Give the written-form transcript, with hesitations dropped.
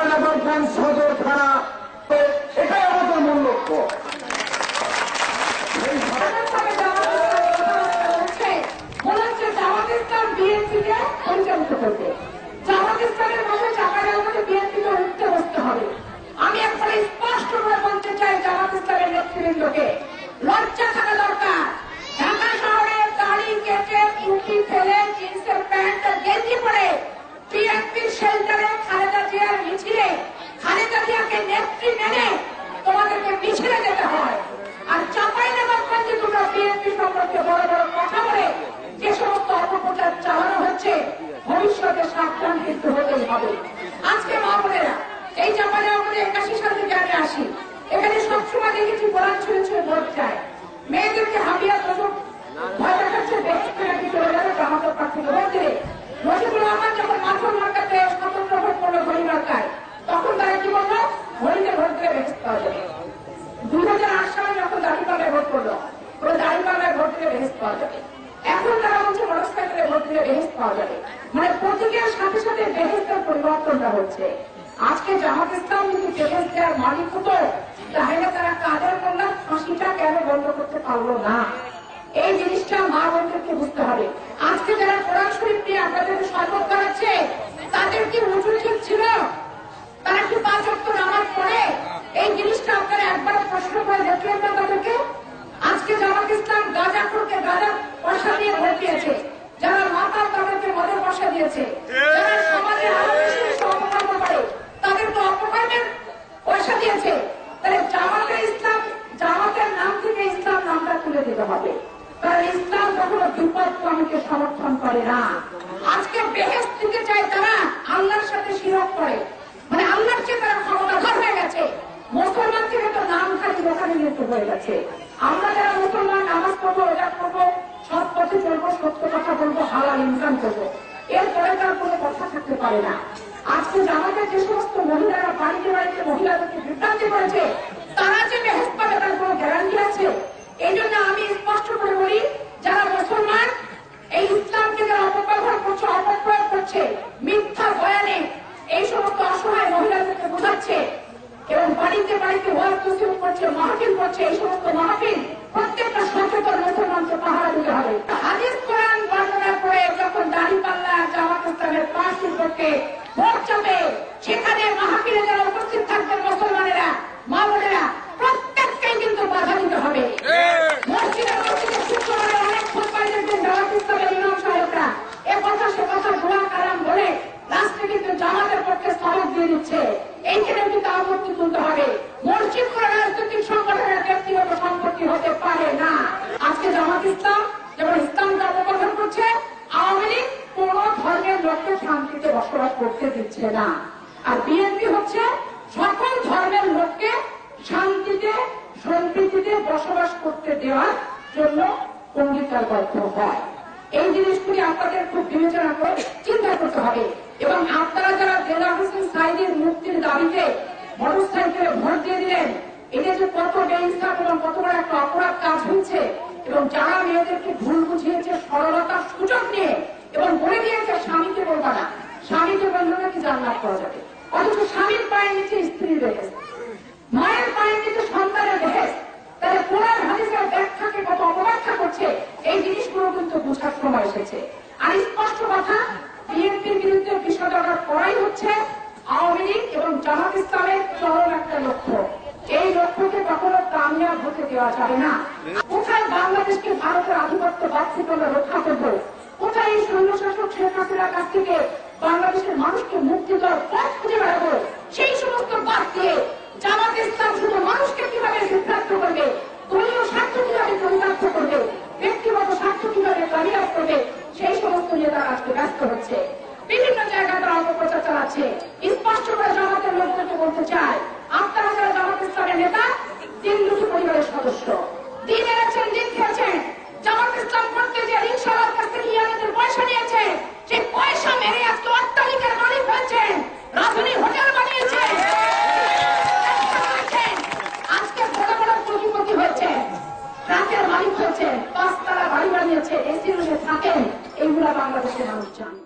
চাঁপাইনবাবগঞ্জ সদর থানা, এটাই আমাদের মূল লক্ষ্য। বিএনপিকে পরিচালিত করবে, জামাত ইসলামের মধ্যে চাঁপাইনবাবগঞ্জে বিএনপিকে উঠতে বসতে হবে। আমি একবারে স্পষ্ট করে বলতে চাই, জামাত ইসলামের নেতৃবৃন্দকে লজ্জা থাকা দরকার। ঢাকা শহরে দাড়ি কেটে টুপি ফেলে জিন্সের প্যান্ট আর গেঞ্জি পরে বিএনপির শেল্টারে খালেদা জিয়ার মিছিলে খালেদা জিয়াকে নেত্রী মেনে তোমাদেরকে মিছিলে যেতে হয়। আর চাঁপাইনবাবগঞ্জে তোমরা বিএনপি সম্পর্কে বড় বড় কথা বলে যে সমস্ত অপপ্রচার চালানো হচ্ছে, ভবিষ্যতে সাবধান কিন্তু হতেই হবে। আজকে মা বোনেরা, এই চাঁপাইনবাবগঞ্জে 81 সাল থেকে আমি আসি, এখানে সবসময় দেখেছি বরাত ছুঁড়ে ছুঁড়ে ভোট যায়। মেয়েদেরকে হাবিয়া প্রচুর ভয় দেখাচ্ছে, দেখতে নাকি চলে যাবে জামাতের পাশ থেকে ভোট দিলে। রশিদুর রহমান যখন মাথুর মার্কাতে স্বতন্ত্র ভোট করলো ঘড়ি মার্কায়, তখন তারা কি বললো, ঘড়িতে ভোট দিলে বেহেশত পাওয়া যাবে। 2008 সালে যখন দাঁড়িপাল্লায় ভোট করলো, ওরা দাঁড়িপাল্লায় ভোট দিলে বেহেশত পাওয়া যাবে। এখন তারা বলছে মোটরসাইকেলে ভোট দিলে বেহেশত পাওয়া যাবে। মানে প্রতীকের সাথে সাথে বেহেশতের পরিবর্তনটা হচ্ছে। আজকে জামাত ইসলাম যদি বেহেশত দেওয়ার মালিক হতো, তাহলে তারা কাদের কন্যার ফাঁসিটা কেন বন্ধ করতে পারলো না? এই জিনিসটা মা বোনদেরকে বুঝতে হবে। আজকে যারা কোরআন শরীফ নিয়ে আপনাদের শপথ করাচ্ছে, তাদের কি উঁচু ঠিক ছিল? তারা কি 5 ওয়াক্ত নামাজ পড়ে? এই জিনিসটা আপনারা একবার প্রশ্ন করে দেখলেন না তাদেরকে? আজকে জামাত ইসলাম গাঁজাখোরকে গাঁজা পয়সা দিয়ে ভোট দিয়েছে, যারা মাতাল তাদেরকে মদের পয়সা দিয়েছে, যারা সমাজে আরো বেশি বেশি অপকর্ম করে তাদেরকে অপকর্মের পয়সা দিয়েছে। তাহলে জামাতের ইসলাম, জামাতের নাম থেকে ইসলাম নামটা তুলে দিতে হবে। কারণ ইসলাম কখনো বিপদকামীকে সমর্থন করে না। আজকে বেহেশত দিতে চায় তারা, আল্লাহর সাথে শিরক করে, মানে আল্লাহর চেয়ে তারা ক্ষমতাধর হয়ে গেছে। মুসলমান থেকে তো নাম খালি দোকানে নিতে হয়ে গেছে। আমরা যারা মুসলমান নামাজ পড়বো, রোজা করবো, সৎ পথে চলবো, সত্য কথা বলবো, হালাল ইনকাম করবো, এরপরে তার কোনো কথা থাকতে পারে না। আজকে জামাতের যে সমস্ত মহিলারা বাড়িতে বাড়িতে মহিলাদেরকে বিভ্রান্তি করেছে, তারা যে বেহেশত পাবে তার কোনো গ্যারান্টি আছে? এই জন্য আমি স্পষ্ট করে বলি, যারা মুসলমান এই ইসলামকে যারা অপব্যবহার করছে, অপপ্রয়োগ করছে, মিথ্যা বয়ানে এই সমস্ত অসহায় মহিলাদেরকে বোঝাচ্ছে এবং বাড়িতে বাড়িতে ওয়াজ নসিহত করছে, মাহফিল করছে, এই সমস্ত মাহফিল প্রত্যেকটা সচেতন মুসলমানকে পাহারা দিতে হবে। হাদিস কোরআন বর্ণনা করে যখন দাঁড়িপাল্লা জামাত ইসলামের পার্টি করতে ভোট চাবে, সেখানে মাহফিলে যারা উপস্থিত থাকবেন মুসলমানেরা, মা বোনেরা, প্রত্যেককেই কিন্তু বাধা দিতে হবে। মসজিদে মসজিদে শুক্রবারে অনেক খুতবায় দেখবেন জামাত ইসলামের ইমাম সাহেবরা এ কথা সে কথা দোয়া কালাম বলে লাস্টে কিন্তু জামাতের পক্ষে সনদ দিয়ে দিচ্ছে। এইখানে কিন্তু আপত্তি তুলতে হবে। মসজিদ করে রাজনৈতিক সংগঠনের ব্যক্তিগত সম্পত্তি হতে পারে না। আজকে জামাত ইসলাম যেমন ইসলামকে অপকর্ম করছে, আওয়ামী লীগ কোন ধর্মের লোককে শান্তিতে বসবাস করতে দিচ্ছে না। আর বিএনপি হচ্ছে সকল ধর্মের লোককে শান্তিতে সম্প্রীতিতে বসবাস করতে দেওয়ার জন্য অঙ্গীকারবদ্ধ হয়। এই জিনিসগুলি আপনাদের খুব বিবেচনা করে চিন্তা করতে হবে। এবং আপনারা যারা দেলোয়ার হোসেন সাঈদীর মুক্তির দাবিতে মোটরসাইকেলে ভোট দিয়ে দিলেন, এটা যে কত বেইনসাফ এবং কত বড় একটা অপরাধ কাজ হচ্ছে, এবং যারা মেয়েদেরকে ভুল বুঝিয়েছে সরলতার সুযোগ নিয়ে এবং বলে দিয়েছে স্বামীকে বলবা না, স্বামীকে বললে নাকি জান্নাত পাওয়া যাবে, অথচ স্বামীর পায়ের নিচে স্ত্রীর বেহেশত, মায়ের পায়ের নিচে সন্তানের বেহেশত, তাহলে কোরআন হাদিসের ব্যাখ্যাকে কত অপব্যাখ্যা করছে, এই জিনিসগুলো কিন্তু বোঝার সময় এসেছে। আর স্পষ্ট কথা, বিএনপির বিরুদ্ধে বিষোদগার করাই হচ্ছে আওয়ামী লীগ এবং জামাত ইসলামের চরম একটা লক্ষ্য। এই লক্ষ্যকে কখনো কামিয়াব হতে দেওয়া যাবে না। কোথায় বাংলাদেশকে ভারতের আধিপত্যবাদ থেকে আমরা রক্ষা করবো, কোথায় এই সৈন্যশাসক শেখ হাসিনার কাছ থেকে বাংলাদেশের মানুষকে মুক্তি দেওয়ার পথ খুঁজে বেড়াবো, সেই সমস্ত বাদ দিয়ে জামাত ইসলাম শুধু মানুষকে কিভাবে বিভ্রান্ত করবে, দলীয় স্বার্থ কিভাবে চরিতার্থ করবে, ব্যক্তিগত স্বার্থ কিভাবে কামিয়াব করবে, সেই সমস্ত নেতারা আজকে ব্যস্ত হচ্ছে। বিভিন্ন জায়গায় তারা অপপ্রচার চালাচ্ছে। স্পষ্ট করে জামাতের লোকদেরকে বলতে চায়, আপনারা যারা জামাত ইসলামের নেতা, 3 দুটি পরিবারের সদস্য, দিন এনেছেন দিন খেয়েছেন, জামাত ইসলাম করতে যে রিক্সাওয়ালার কাছ থেকে ইয়াদের পয়সা নিয়েছে, সেই পয়সা মেরে আজকে অট্টালিকার মালিক হয়েছেন, রাজধানী হোটেল বানিয়েছে, আজকে বড় বড় কোটিপতি হয়েছে, ট্রাকের মালিক হয়েছে, 5 তলা বাড়ি বানিয়েছে, এসি রুমে থাকেন। এইগুলা বাংলাদেশের মানুষ চান।